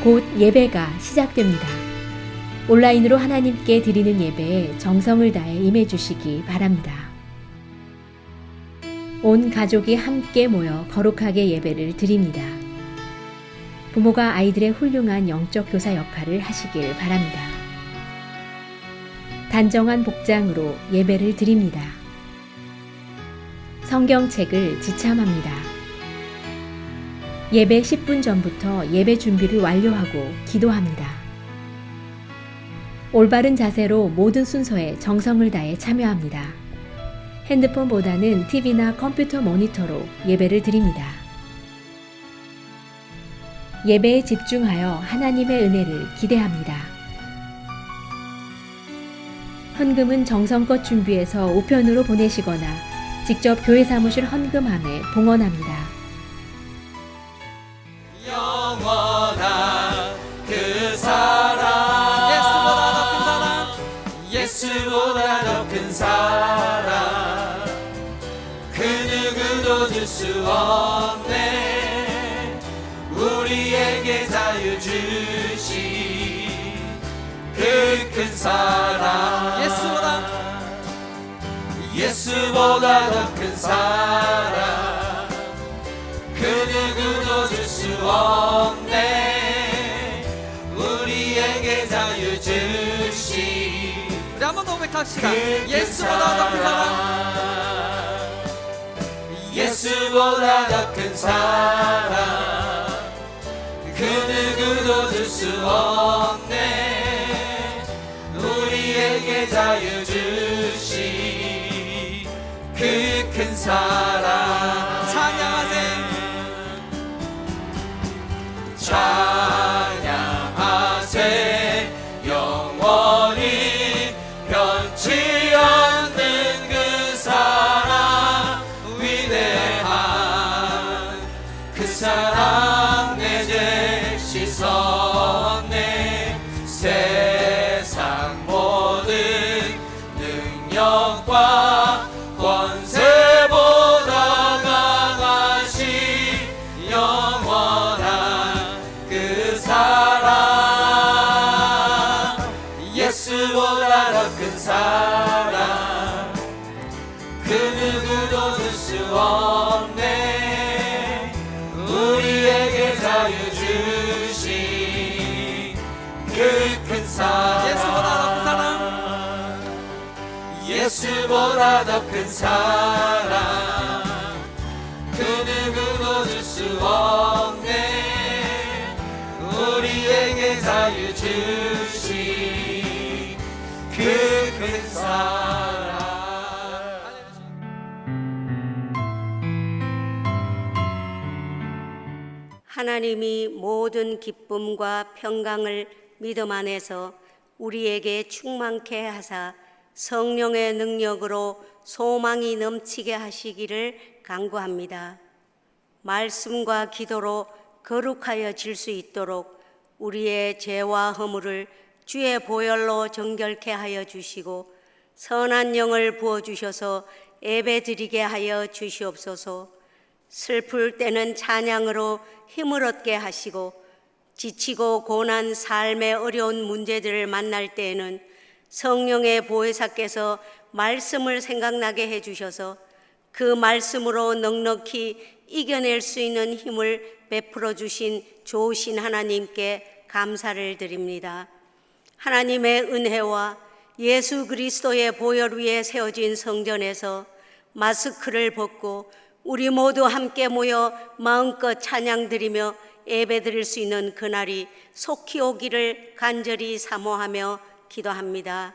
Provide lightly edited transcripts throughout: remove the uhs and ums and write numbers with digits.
곧 예배가 시작됩니다. 온라인으로 하나님께 드리는 예배에 정성을 다해 임해 주시기 바랍니다. 온 가족이 함께 모여 거룩하게 예배를 드립니다. 부모가 아이들의 훌륭한 영적 교사 역할을 하시길 바랍니다. 단정한 복장으로 예배를 드립니다. 성경책을 지참합니다. 예배 10분 전부터 예배 준비를 완료하고 기도합니다. 올바른 자세로 모든 순서에 정성을 다해 참여합니다. 핸드폰보다는 TV나 컴퓨터 모니터로 예배를 드립니다. 예배에 집중하여 하나님의 은혜를 기대합니다. 헌금은 정성껏 준비해서 우편으로 보내시거나 직접 교회 사무실 헌금함에 봉헌합니다. 영원한 그 사랑, 예수보다 더 큰 사랑, 그 누구도 줄 수 없네. 우리에게 자유 주신 그 큰 사랑, 예수보다 더 큰 사랑, 그 누구도 줄 수 없네. 우리에게 자유 주신 우리 한 번 더 고백합시다. 그 예수보다 더 큰 사랑, 예수보다 더 큰 사랑, 그 누구도 줄 수 없네. 우리에게 자유 주신 그 큰 사랑. 찬양하세. 찬양하세. 영원히 변치 않는 그 사랑, 위대한 그 사랑 내 죄 씻었네. 세상 모든 능력과 권세보다 강하신 영원한 그 사랑, 예수보다 더 큰 사랑, 그 누구도 줄 수 없네. 우리에게 자유 주신 그 큰 사랑, 예수보다 더 큰 사랑, 그 누구도 줄 수 없네. 우리에게 자유 주신 그 큰 사랑. 하나님이 모든 기쁨과 평강을 믿음 안에서 우리에게 충만케 하사 성령의 능력으로 소망이 넘치게 하시기를 간구합니다. 말씀과 기도로 거룩하여질 수 있도록 우리의 죄와 허물을 주의 보혈로 정결케 하여 주시고 선한 영을 부어주셔서 예배드리게 하여 주시옵소서. 슬플 때는 찬양으로 힘을 얻게 하시고 지치고 고난 삶의 어려운 문제들을 만날 때에는 성령의 보혜사께서 말씀을 생각나게 해주셔서 그 말씀으로 넉넉히 이겨낼 수 있는 힘을 베풀어 주신 좋으신 하나님께 감사를 드립니다. 하나님의 은혜와 예수 그리스도의 보혈 위에 세워진 성전에서 마스크를 벗고 우리 모두 함께 모여 마음껏 찬양드리며 예배드릴 수 있는 그날이 속히 오기를 간절히 사모하며 기도합니다.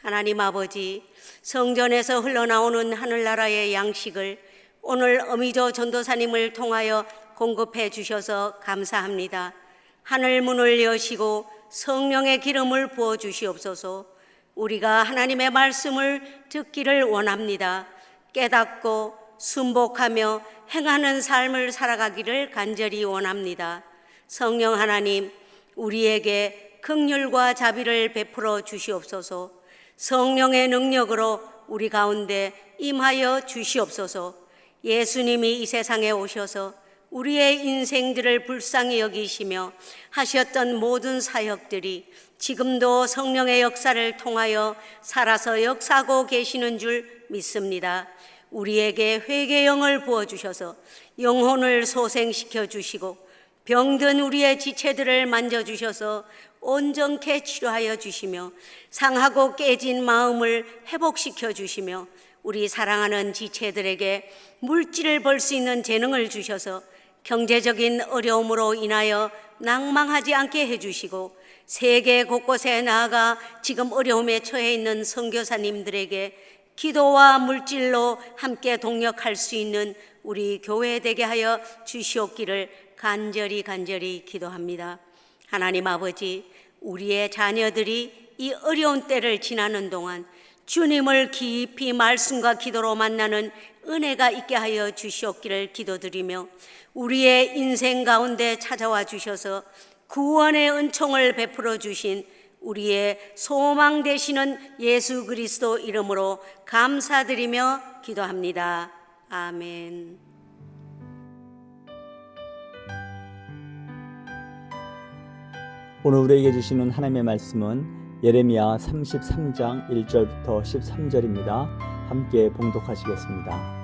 하나님 아버지, 성전에서 흘러나오는 하늘나라의 양식을 오늘 어미조 전도사님을 통하여 공급해 주셔서 감사합니다. 하늘 문을 여시고 성령의 기름을 부어 주시옵소서. 우리가 하나님의 말씀을 듣기를 원합니다. 깨닫고 순복하며 행하는 삶을 살아가기를 간절히 원합니다. 성령 하나님, 우리에게 긍휼과 자비를 베풀어 주시옵소서. 성령의 능력으로 우리 가운데 임하여 주시옵소서. 예수님이 이 세상에 오셔서 우리의 인생들을 불쌍히 여기시며 하셨던 모든 사역들이 지금도 성령의 역사를 통하여 살아서 역사하고 계시는 줄 믿습니다. 우리에게 회개의 영을 부어주셔서 영혼을 소생시켜 주시고 병든 우리의 지체들을 만져주셔서 온전케 치료하여 주시며 상하고 깨진 마음을 회복시켜 주시며 우리 사랑하는 지체들에게 물질을 벌 수 있는 재능을 주셔서 경제적인 어려움으로 인하여 낭망하지 않게 해주시고 세계 곳곳에 나아가 지금 어려움에 처해 있는 선교사님들에게 기도와 물질로 함께 동역할 수 있는 우리 교회 되게 하여 주시옵기를 간절히 기도합니다. 하나님 아버지, 우리의 자녀들이 이 어려운 때를 지나는 동안 주님을 깊이 말씀과 기도로 만나는 은혜가 있게 하여 주시옵기를 기도드리며 우리의 인생 가운데 찾아와 주셔서 구원의 은총을 베풀어 주신 우리의 소망 되시는 예수 그리스도 이름으로 감사드리며 기도합니다. 아멘. 오늘 우리에게 주시는 하나님의 말씀은 예레미야 33장 1절부터 13절입니다. 함께 봉독하시겠습니다.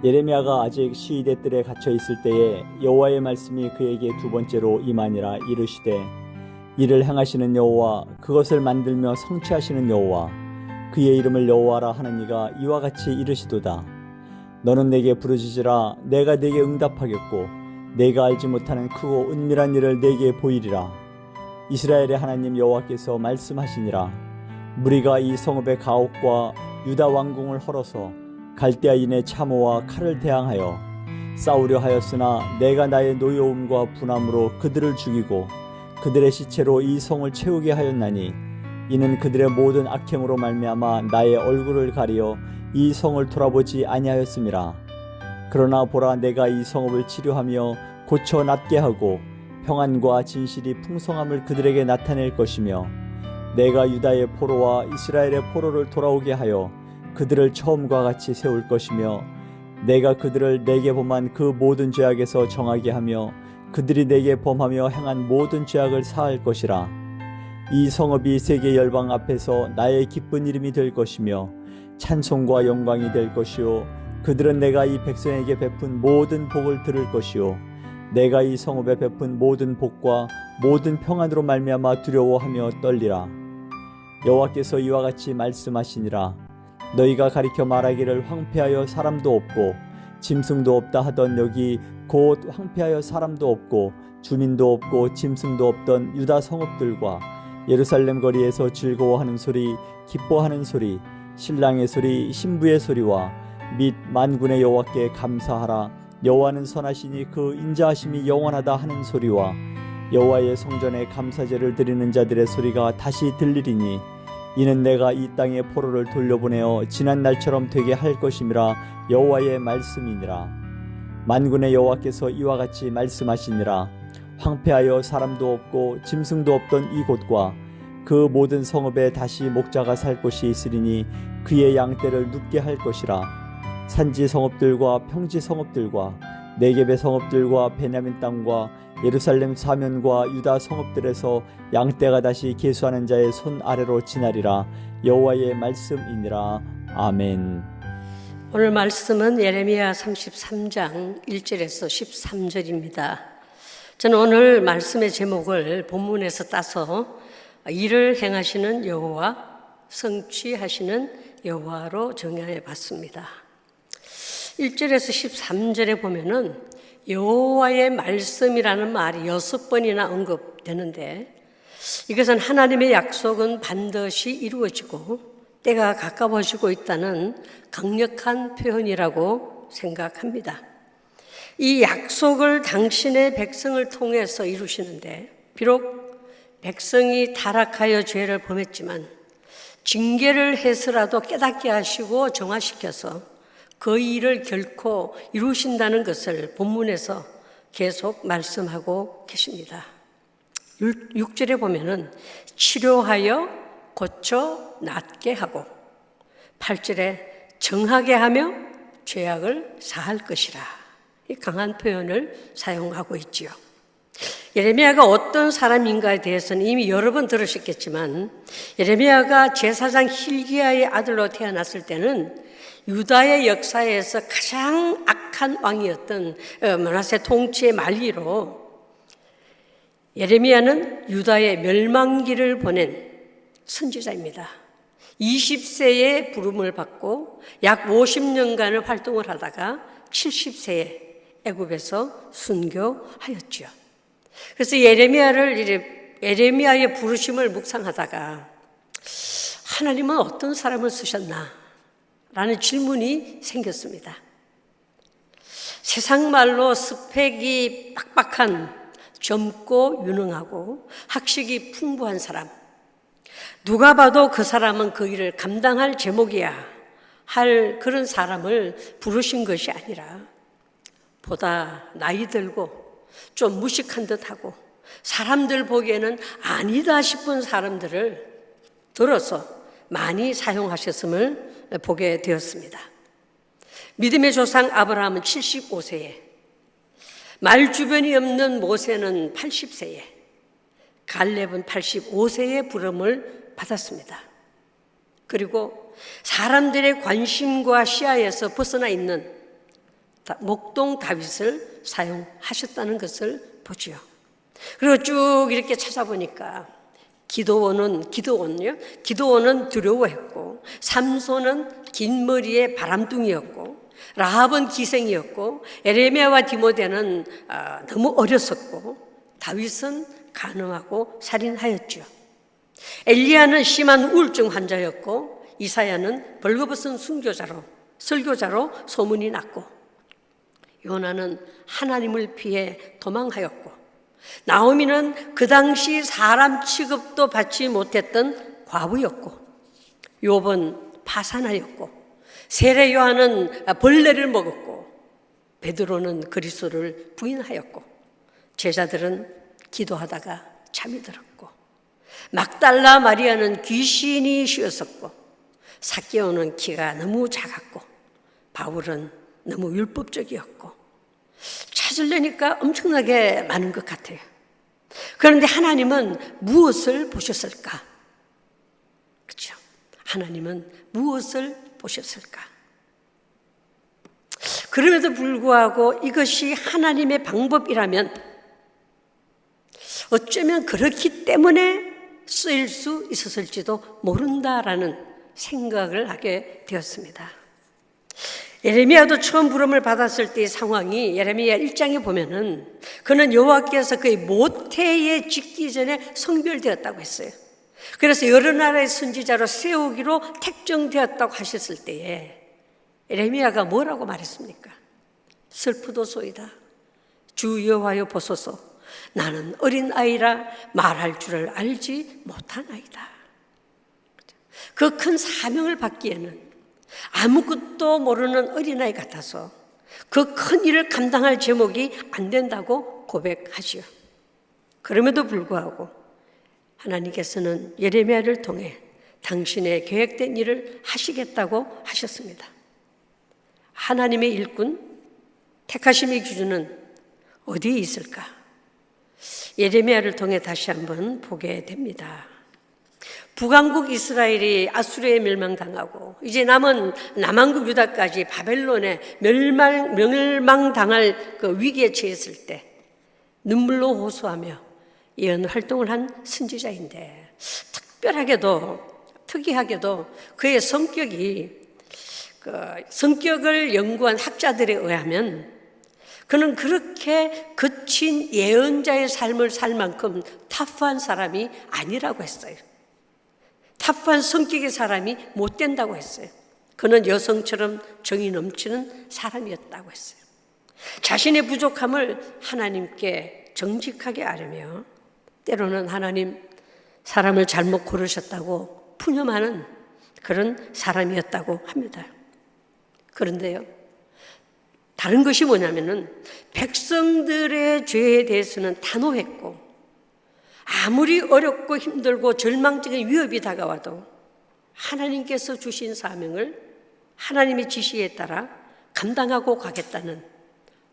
예레미야가 아직 시위대 뜰에 갇혀 있을 때에 여호와의 말씀이 그에게 두 번째로 임하니라. 이르시되 이를 행하시는 여호와, 그것을 만들며 성취하시는 여호와, 그의 이름을 여호와라 하는 이가 이와 같이 이르시도다. 너는 내게 부르짖으라. 내가 내게 응답하겠고 내가 알지 못하는 크고 은밀한 일을 내게 보이리라. 이스라엘의 하나님 여호와께서 말씀하시니라. 무리가 이 성읍의 가옥과 유다 왕궁을 헐어서 갈대아인의 참호와 칼을 대항하여 싸우려 하였으나 내가 나의 노여움과 분함으로 그들을 죽이고 그들의 시체로 이 성을 채우게 하였나니 이는 그들의 모든 악행으로 말미암아 나의 얼굴을 가리어 이 성을 돌아보지 아니하였음이라. 그러나 보라, 내가 이 성읍을 치료하며 고쳐 낫게 하고 평안과 진실이 풍성함을 그들에게 나타낼 것이며 내가 유다의 포로와 이스라엘의 포로를 돌아오게 하여 그들을 처음과 같이 세울 것이며 내가 그들을 내게 범한 그 모든 죄악에서 정하게 하며 그들이 내게 범하며 행한 모든 죄악을 사할 것이라. 이 성읍이 세계 열방 앞에서 나의 기쁜 이름이 될 것이며 찬송과 영광이 될 것이요 그들은 내가 이 백성에게 베푼 모든 복을 들을 것이요 내가 이 성읍에 베푼 모든 복과 모든 평안으로 말미암아 두려워하며 떨리라. 여호와께서 이와 같이 말씀하시니라. 너희가 가리켜 말하기를 황폐하여 사람도 없고 짐승도 없다 하던 여기 곧 황폐하여 사람도 없고 주민도 없고 짐승도 없던 유다 성읍들과 예루살렘 거리에서 즐거워하는 소리, 기뻐하는 소리, 신랑의 소리, 신부의 소리와 및 만군의 여호와께 감사하라. 여호와는 선하시니 그 인자하심이 영원하다 하는 소리와 여호와의 성전에 감사제를 드리는 자들의 소리가 다시 들리리니 이는 내가 이 땅의 포로를 돌려보내어 지난 날처럼 되게 할 것임이라. 여호와의 말씀이니라. 만군의 여호와께서 이와 같이 말씀하시니라. 황폐하여 사람도 없고 짐승도 없던 이곳과 그 모든 성읍에 다시 목자가 살 곳이 있으리니 그의 양떼를 눕게 할 것이라. 산지 성읍들과 평지 성읍들과 네겝의 성읍들과 베냐민 땅과 예루살렘 사면과 유다 성읍들에서 양떼가 다시 계수하는 자의 손 아래로 지나리라. 여호와의 말씀이니라. 아멘. 오늘 말씀은 예레미야 33장 1절에서 13절입니다. 저는 오늘 말씀의 제목을 본문에서 따서 일을 행하시는 여호와, 성취하시는 여호와로 정해 봤습니다. 1절에서 13절에 보면은 여호와의 말씀이라는 말이 6번이나 언급되는데 이것은 하나님의 약속은 반드시 이루어지고 때가 가까워지고 있다는 강력한 표현이라고 생각합니다. 이 약속을 당신의 백성을 통해서 이루시는데 비록 백성이 타락하여 죄를 범했지만 징계를 해서라도 깨닫게 하시고 정화시켜서 그 일을 결코 이루신다는 것을 본문에서 계속 말씀하고 계십니다. 6절에 보면은 치료하여 고쳐 낫게 하고 8절에 정하게 하며 죄악을 사할 것이라 이 강한 표현을 사용하고 있지요. 예레미야가 어떤 사람인가에 대해서는 이미 여러 번 들으셨겠지만 예레미야가 제사장 hil기야의 아들로 태어났을 때는 유다의 역사에서 가장 악한 왕이었던 므낫세 통치의 말기로 예레미야는 유다의 멸망기를 보낸 선지자입니다. 20세에 부름을 받고 약 50년간을 활동을 하다가 70세에 애굽에서 순교하였죠. 그래서 예레미야의 부르심을 묵상하다가 하나님은 어떤 사람을 쓰셨나? 라는 질문이 생겼습니다. 세상 말로 스펙이 빡빡한 젊고 유능하고 학식이 풍부한 사람, 누가 봐도 그 사람은 그 일을 감당할 제목이야 할 그런 사람을 부르신 것이 아니라 보다 나이 들고 좀 무식한 듯하고 사람들 보기에는 아니다 싶은 사람들을 들어서 많이 사용하셨음을 보게 되었습니다. 믿음의 조상 아브라함은 75세에, 말 주변이 없는 모세는 80세에, 갈렙은 85세에 부름을 받았습니다. 그리고 사람들의 관심과 시야에서 벗어나 있는 목동 다윗을 사용하셨다는 것을 보지요. 그리고 쭉 이렇게 찾아보니까 기도원은 두려워했고, 삼손은 긴 머리의 바람둥이였고, 라합은 기생이었고, 에레미야와 디모데는 너무 어렸었고, 다윗은 간음하고 살인하였죠. 엘리야는 심한 우울증 환자였고, 이사야는 벌거벗은 설교자로 소문이 났고, 요나는 하나님을 피해 도망하였고, 나오미는 그 당시 사람 취급도 받지 못했던 과부였고, 욥은 파산하였고, 세례 요한은 벌레를 먹었고, 베드로는 그리스도를 부인하였고, 제자들은 기도하다가 잠이 들었고, 막달라 마리아는 귀신이 씌었었고, 삭개오는 키가 너무 작았고, 바울은 너무 율법적이었고, 찾으려니까 엄청나게 많은 것 같아요. 그런데 하나님은 무엇을 보셨을까? 그렇죠? 하나님은 무엇을 보셨을까? 그럼에도 불구하고 이것이 하나님의 방법이라면 어쩌면 그렇기 때문에 쓰일 수 있었을지도 모른다라는 생각을 하게 되었습니다. 예레미야도 처음 부름을 받았을 때의 상황이 예레미야 1장에 보면은 그는 여호와께서 그의 모태에 짓기 전에 성별되었다고 했어요. 그래서 여러 나라의 선지자로 세우기로 택정되었다고 하셨을 때에 예레미야가 뭐라고 말했습니까? 슬프도소이다. 주 여호와여 보소서. 나는 어린 아이라 말할 줄을 알지 못하나이다. 그 큰 사명을 받기에는 아무것도 모르는 어린아이 같아서 그 큰 일을 감당할 제목이 안 된다고 고백하지요. 그럼에도 불구하고 하나님께서는 예레미야를 통해 당신의 계획된 일을 하시겠다고 하셨습니다. 하나님의 일꾼, 택하심의 기준은 어디에 있을까? 예레미야를 통해 다시 한번 보게 됩니다. 북왕국 이스라엘이 아수르에 멸망당하고 이제 남은 남왕국 유다까지 바벨론에 멸망당할 그 위기에 처했을 때 눈물로 호소하며 예언 활동을 한 선지자인데 특이하게도 그의 성격을 연구한 학자들에 의하면 그는 그렇게 거친 예언자의 삶을 살 만큼 터프한 사람이 아니라고 했어요. 터프한 성격의 사람이 못 된다고 했어요. 그는 여성처럼 정이 넘치는 사람이었다고 했어요. 자신의 부족함을 하나님께 정직하게 아뢰며 때로는 하나님 사람을 잘못 고르셨다고 푸념하는 그런 사람이었다고 합니다. 그런데요, 다른 것이 뭐냐면은 백성들의 죄에 대해서는 단호했고 아무리 어렵고 힘들고 절망적인 위협이 다가와도 하나님께서 주신 사명을 하나님의 지시에 따라 감당하고 가겠다는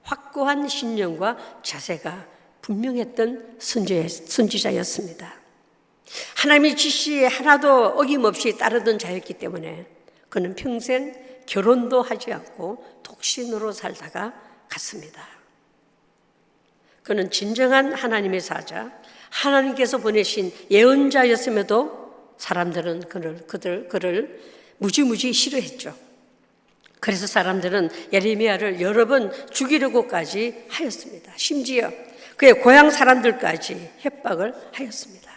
확고한 신념과 자세가 분명했던 선지자였습니다. 하나님의 지시에 하나도 어김없이 따르던 자였기 때문에 그는 평생 결혼도 하지 않고 독신으로 살다가 갔습니다. 그는 진정한 하나님의 사자, 하나님께서 보내신 예언자였음에도 사람들은 그를 무지무지 싫어했죠. 그래서 사람들은 예레미야를 여러 번 죽이려고까지 하였습니다. 심지어 그의 고향 사람들까지 협박을 하였습니다.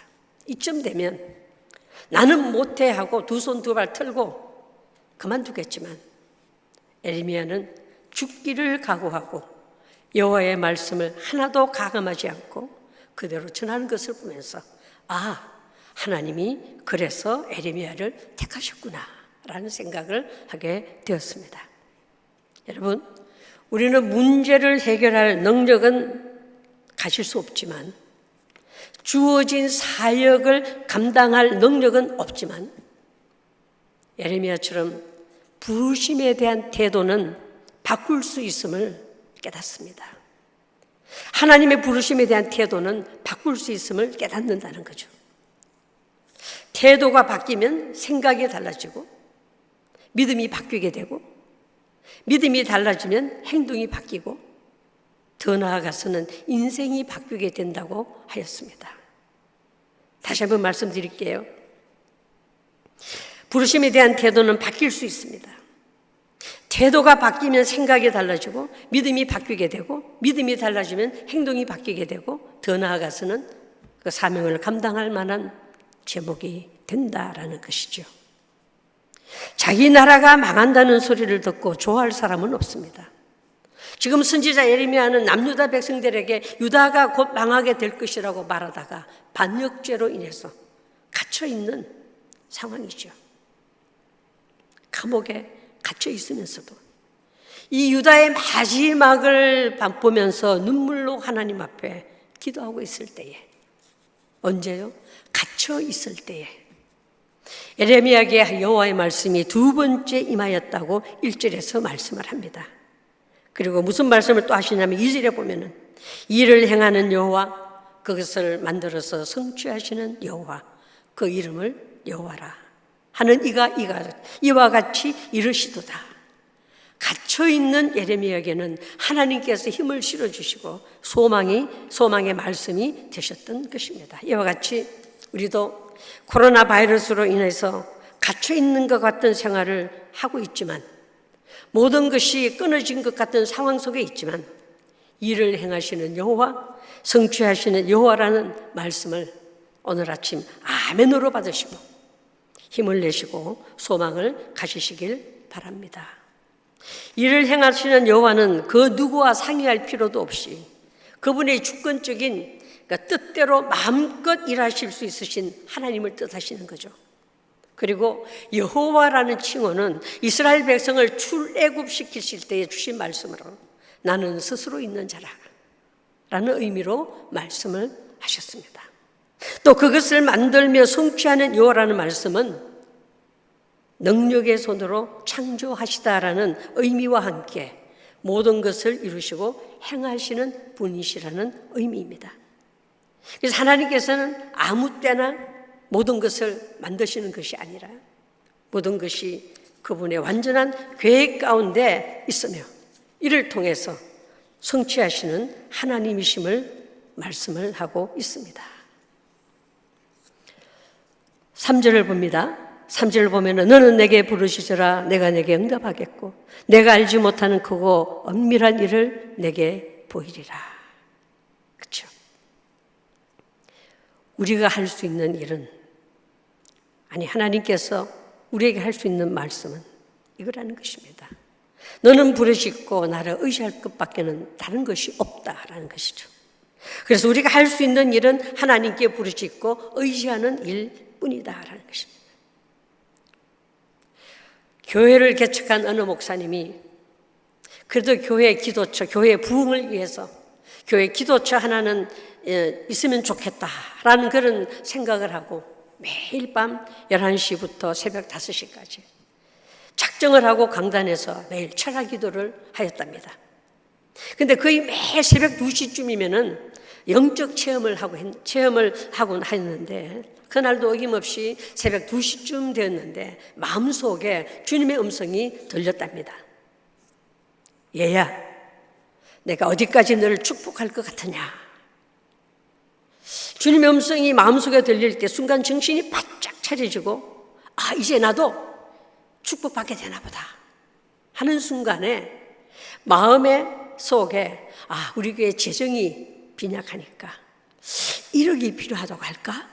이쯤 되면 나는 못해 하고 두 손 두 발 틀고 그만두겠지만 예레미야는 죽기를 각오하고 여호와의 말씀을 하나도 가감하지 않고 그대로 전하는 것을 보면서 하나님이 그래서 예레미야를 택하셨구나 라는 생각을 하게 되었습니다. 여러분, 우리는 문제를 해결할 능력은 가질 수 없지만 주어진 사역을 감당할 능력은 없지만 예레미야처럼 부르심에 대한 태도는 바꿀 수 있음을 깨닫습니다. 하나님의 부르심에 대한 태도는 바꿀 수 있음을 깨닫는다는 거죠. 태도가 바뀌면 생각이 달라지고 믿음이 바뀌게 되고 믿음이 달라지면 행동이 바뀌고 더 나아가서는 인생이 바뀌게 된다고 하였습니다. 다시 한번 말씀드릴게요. 부르심에 대한 태도는 바뀔 수 있습니다. 태도가 바뀌면 생각이 달라지고 믿음이 바뀌게 되고 믿음이 달라지면 행동이 바뀌게 되고 더 나아가서는 그 사명을 감당할 만한 제목이 된다라는 것이죠. 자기 나라가 망한다는 소리를 듣고 좋아할 사람은 없습니다. 지금 선지자 예레미야는 남유다 백성들에게 유다가 곧 망하게 될 것이라고 말하다가 반역죄로 인해서 갇혀 있는 상황이죠. 감옥에 갇혀 있으면서도 이 유다의 마지막을 보면서 눈물로 하나님 앞에 기도하고 있을 때에, 언제요? 갇혀 있을 때에 예레미야에게 여호와의 말씀이 두 번째 임하였다고 1절에서 말씀을 합니다. 그리고 무슨 말씀을 또 하시냐면 2절에 보면은 일을 행하는 여호와, 그것을 만들어서 성취하시는 여호와, 그 이름을 여호와라 하는 이와 같이 이르시도다. 갇혀있는 예레미야에게는 하나님께서 힘을 실어주시고 소망의 말씀이 되셨던 것입니다. 이와 같이 우리도 코로나 바이러스로 인해서 갇혀있는 것 같은 생활을 하고 있지만, 모든 것이 끊어진 것 같은 상황 속에 있지만, 일을 행하시는 여호와, 성취하시는 여호와라는 말씀을 오늘 아침 아멘으로 받으시고 힘을 내시고 소망을 가지시길 바랍니다. 일을 행하시는 여호와는 그 누구와 상의할 필요도 없이 그분의 주권적인 뜻대로 마음껏 일하실 수 있으신 하나님을 뜻하시는 거죠. 그리고 여호와라는 칭호는 이스라엘 백성을 출애굽시키실 때에 주신 말씀으로 나는 스스로 있는 자라 라는 의미로 말씀을 하셨습니다. 또 그것을 만들며 성취하는 여호와라는 말씀은 능력의 손으로 창조하시다라는 의미와 함께 모든 것을 이루시고 행하시는 분이시라는 의미입니다. 그래서 하나님께서는 아무 때나 모든 것을 만드시는 것이 아니라 모든 것이 그분의 완전한 계획 가운데 있으며 이를 통해서 성취하시는 하나님이심을 말씀을 하고 있습니다. 3절을 봅니다. 3절을 보면은 너는 내게 부르시더라 내가 내게 응답하겠고 내가 알지 못하는 크고 엄밀한 일을 내게 보이리라. 그렇죠? 우리가 할 수 있는 일은, 아니 하나님께서 우리에게 할 수 있는 말씀은 이거라는 것입니다. 너는 부르짖고 나를 의지할 것밖에는 다른 것이 없다라는 것이죠. 그래서 우리가 할 수 있는 일은 하나님께 부르짖고 의지하는 일뿐이다라는 것입니다. 교회를 개척한 어느 목사님이 그래도 교회 기도처, 교회 부흥을 위해서 교회 기도처 하나는 있으면 좋겠다라는 그런 생각을 하고 매일 밤 11시부터 새벽 5시까지 작정을 하고 강단에서 매일 철학 기도를 하였답니다. 근데 거의 매일 새벽 2시쯤이면은 영적 체험을 하곤 했는데, 그날도 어김없이 새벽 2시쯤 되었는데 마음속에 주님의 음성이 들렸답니다. 얘야, 내가 어디까지 너를 축복할 것 같으냐? 주님의 음성이 마음속에 들릴 때 순간 정신이 바짝 차려지고, 아, 이제 나도 축복받게 되나 보다 하는 순간에 마음의 속에, 아, 우리 교회 재정이 빈약하니까 1억이 필요하다고 할까?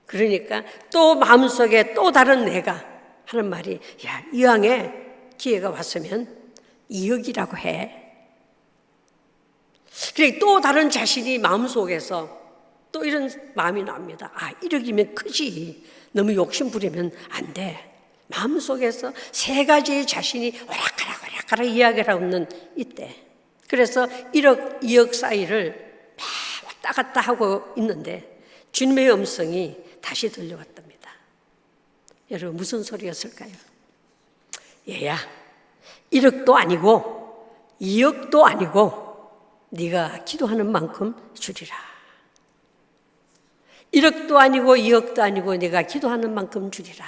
그러니까 또 마음속에 또 다른 내가 하는 말이, 야, 이왕에 기회가 왔으면 2억이라고 해. 그래, 또 다른 자신이 마음속에서 또 이런 마음이 납니다. 아, 1억이면 크지. 너무 욕심 부리면 안 돼. 마음속에서 세 가지의 자신이 오락가락 이야기를 하고 있는 이때, 그래서 1억, 2억 사이를 막 왔다 갔다 하고 있는데 주님의 음성이 다시 들려왔답니다. 여러분, 무슨 소리였을까요? 얘야, 1억도 아니고 2억도 아니고 네가 기도하는 만큼 주리라. 1억도 아니고 2억도 아니고 네가 기도하는 만큼 주리라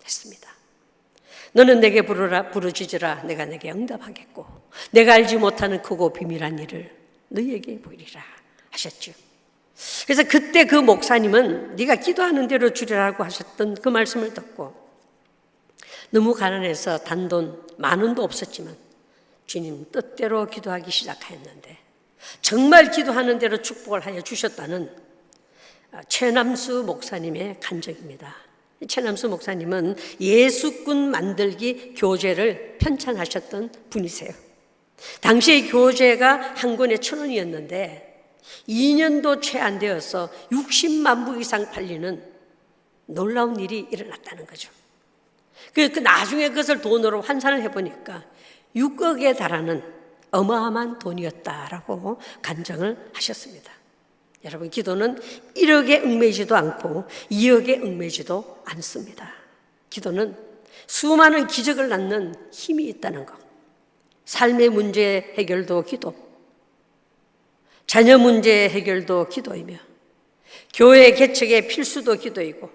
했습니다. 너는 내게 부르짖으라. 내가 내게 응답하겠고 내가 알지 못하는 크고 비밀한 일을 너희에게 보이리라 하셨죠. 그래서 그때 그 목사님은 네가 기도하는 대로 주리라고 하셨던 그 말씀을 듣고 너무 가난해서 단돈 10,000원도 없었지만 주님 뜻대로 기도하기 시작하였는데 정말 기도하는 대로 축복을 하여 주셨다는 최남수 목사님의 간증입니다. 최남수 목사님은 예수꾼 만들기 교재를 편찬하셨던 분이세요. 당시의 교재가 한 권에 1,000원이었는데 2년도 채 안 되어서 60만 부 이상 팔리는 놀라운 일이 일어났다는 거죠. 그 나중에 그것을 돈으로 환산을 해보니까 6억에 달하는 어마어마한 돈이었다라고 간증을 하셨습니다. 여러분, 기도는 1억에 얽매이지도 않고 2억에 얽매이지도 않습니다. 기도는 수많은 기적을 낳는 힘이 있다는 것. 삶의 문제 해결도 기도, 자녀 문제 해결도 기도이며 교회 개척의 필수도 기도이고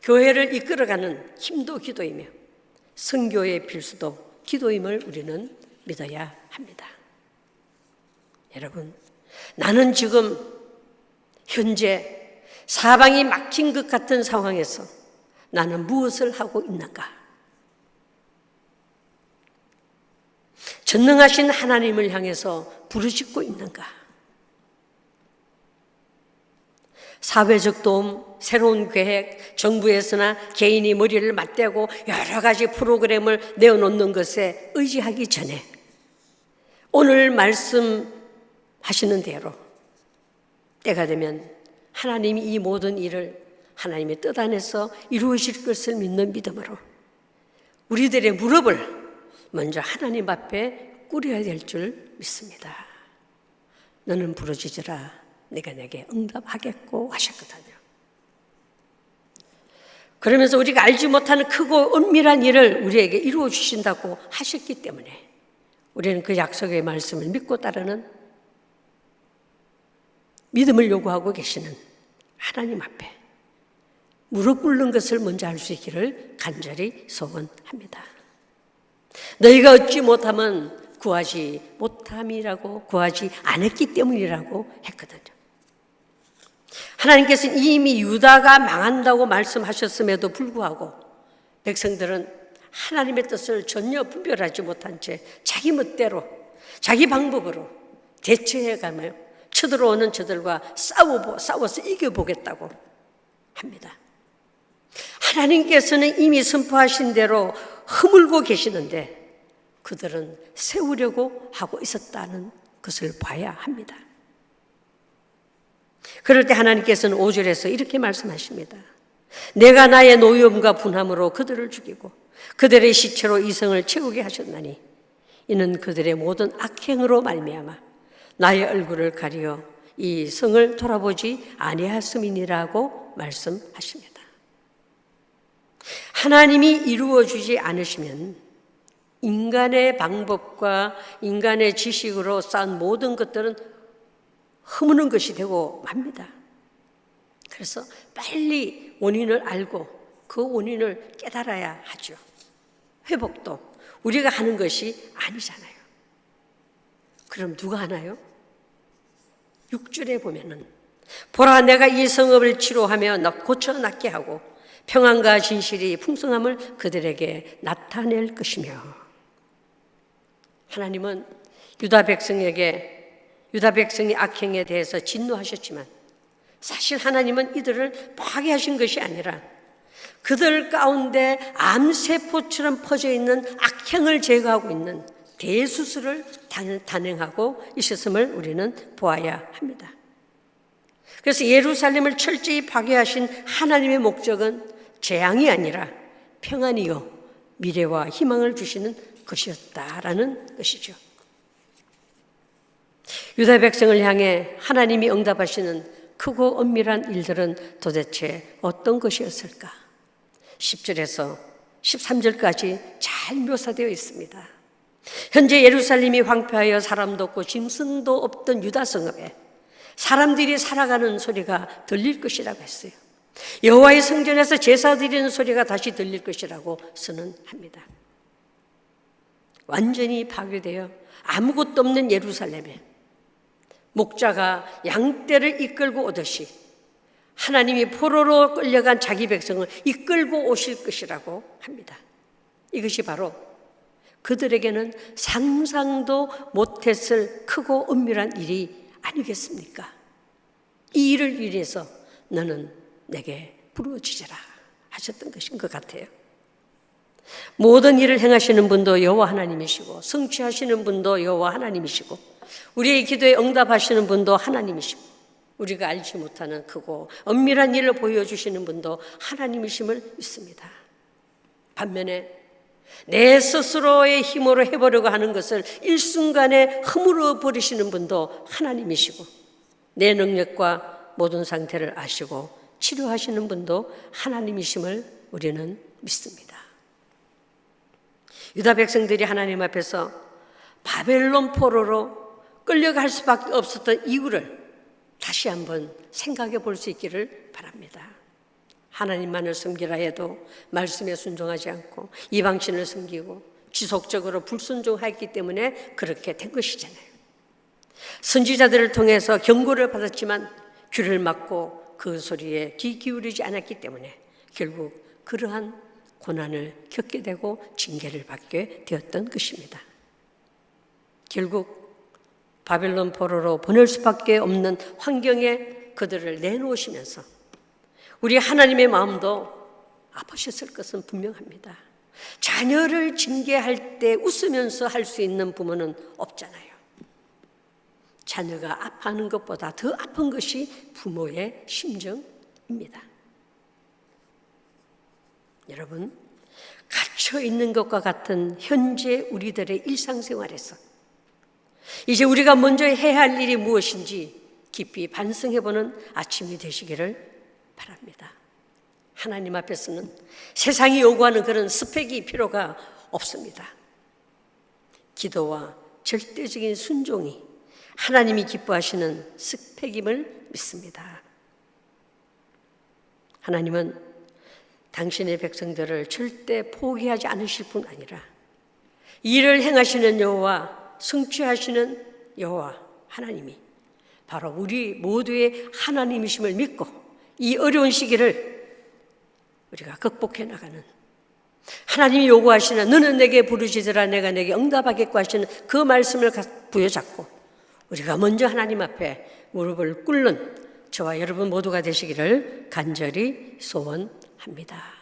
교회를 이끌어가는 힘도 기도이며 선교의 필수도 기도임을 우리는 믿어야 합니다. 여러분, 나는 지금 현재 사방이 막힌 것 같은 상황에서 나는 무엇을 하고 있는가? 전능하신 하나님을 향해서 부르짖고 있는가? 사회적 도움, 새로운 계획, 정부에서나 개인이 머리를 맞대고 여러 가지 프로그램을 내어놓는 것에 의지하기 전에 오늘 말씀하시는 대로 때가 되면 하나님이 이 모든 일을 하나님의 뜻 안에서 이루어질 것을 믿는 믿음으로 우리들의 무릎을 먼저 하나님 앞에 꿇어야 될 줄 믿습니다. 너는 부르짖으라. 내가 내게 응답하겠고 하셨거든요. 그러면서 우리가 알지 못하는 크고 은밀한 일을 우리에게 이루어 주신다고 하셨기 때문에 우리는 그 약속의 말씀을 믿고 따르는 믿음을 요구하고 계시는 하나님 앞에 무릎 꿇는 것을 먼저 할 수 있기를 간절히 소원합니다. 너희가 얻지 못하면 구하지 못함이라고, 구하지 않았기 때문이라고 했거든요. 하나님께서는 이미 유다가 망한다고 말씀하셨음에도 불구하고 백성들은 하나님의 뜻을 전혀 분별하지 못한 채 자기 멋대로 자기 방법으로 대처해가며 쳐들어오는 저들과 싸워서 이겨보겠다고 합니다. 하나님께서는 이미 선포하신 대로 허물고 계시는데 그들은 세우려고 하고 있었다는 것을 봐야 합니다. 그럴 때 하나님께서는 5절에서 이렇게 말씀하십니다. 내가 나의 노여움과 분함으로 그들을 죽이고 그들의 시체로 이성을 채우게 하셨나니 이는 그들의 모든 악행으로 말미암아 나의 얼굴을 가리어 이 성을 돌아보지 아니하였음이니라고 말씀하십니다. 하나님이 이루어주지 않으시면 인간의 방법과 인간의 지식으로 쌓은 모든 것들은 허무는 것이 되고 맙니다. 그래서 빨리 원인을 알고 그 원인을 깨달아야 하죠. 회복도 우리가 하는 것이 아니잖아요. 그럼 누가 하나요? 6절에 보면은 보라 내가 이 성읍을 치료하며 고쳐 낫게 하고 평안과 진실이 풍성함을 그들에게 나타낼 것이며. 하나님은 유다 백성이 악행에 대해서 진노하셨지만 사실 하나님은 이들을 파괴하신 것이 아니라 그들 가운데 암세포처럼 퍼져 있는 악행을 제거하고 있는 대수술을 단행하고 있었음을 우리는 보아야 합니다. 그래서 예루살렘을 철저히 파괴하신 하나님의 목적은 재앙이 아니라 평안이요 미래와 희망을 주시는 것이었다라는 것이죠. 유다 백성을 향해 하나님이 응답하시는 크고 엄밀한 일들은 도대체 어떤 것이었을까? 10절에서 13절까지 잘 묘사되어 있습니다. 현재 예루살렘이 황폐하여 사람도 없고 짐승도 없던 유다 성읍에 사람들이 살아가는 소리가 들릴 것이라고 했어요. 여호와의 성전에서 제사 드리는 소리가 다시 들릴 것이라고 선언합니다. 완전히 파괴되어 아무것도 없는 예루살렘에 목자가 양떼를 이끌고 오듯이 하나님이 포로로 끌려간 자기 백성을 이끌고 오실 것이라고 합니다. 이것이 바로 그들에게는 상상도 못했을 크고 은밀한 일이 아니겠습니까? 이 일을 위해서 너는 내게 부르짖으라 하셨던 것인 것 같아요. 모든 일을 행하시는 분도 여호와 하나님이시고 성취하시는 분도 여호와 하나님이시고 우리의 기도에 응답하시는 분도 하나님이시고 우리가 알지 못하는 크고 엄밀한 일을 보여주시는 분도 하나님이심을 믿습니다. 반면에 내 스스로의 힘으로 해보려고 하는 것을 일순간에 허물어 버리시는 분도 하나님이시고 내 능력과 모든 상태를 아시고 치료하시는 분도 하나님이심을 우리는 믿습니다. 유다 백성들이 하나님 앞에서 바벨론 포로로 끌려갈 수밖에 없었던 이유를 다시 한번 생각해 볼 수 있기를 바랍니다. 하나님만을 섬기라 해도 말씀에 순종하지 않고 이방신을 섬기고 지속적으로 불순종했기 때문에 그렇게 된 것이잖아요. 선지자들을 통해서 경고를 받았지만 귀를 막고 그 소리에 귀 기울이지 않았기 때문에 결국 그러한 고난을 겪게 되고 징계를 받게 되었던 것입니다. 결국 바벨론 포로로 보낼 수밖에 없는 환경에 그들을 내놓으시면서 우리 하나님의 마음도 아프셨을 것은 분명합니다. 자녀를 징계할 때 웃으면서 할 수 있는 부모는 없잖아요. 자녀가 아파하는 것보다 더 아픈 것이 부모의 심정입니다. 여러분, 갇혀 있는 것과 같은 현재 우리들의 일상생활에서 이제 우리가 먼저 해야 할 일이 무엇인지 깊이 반성해보는 아침이 되시기를 바랍니다. 하나님 앞에서는 세상이 요구하는 그런 스펙이 필요가 없습니다. 기도와 절대적인 순종이 하나님이 기뻐하시는 스펙임을 믿습니다. 하나님은 당신의 백성들을 절대 포기하지 않으실 뿐 아니라 일을 행하시는 여호와, 성취하시는 여호와 하나님이 바로 우리 모두의 하나님이심을 믿고 이 어려운 시기를 우리가 극복해 나가는, 하나님이 요구하시는 너는 내게 부르짖으라 내가 내게 응답하겠고 하시는 그 말씀을 부여잡고 우리가 먼저 하나님 앞에 무릎을 꿇는 저와 여러분 모두가 되시기를 간절히 소원합니다.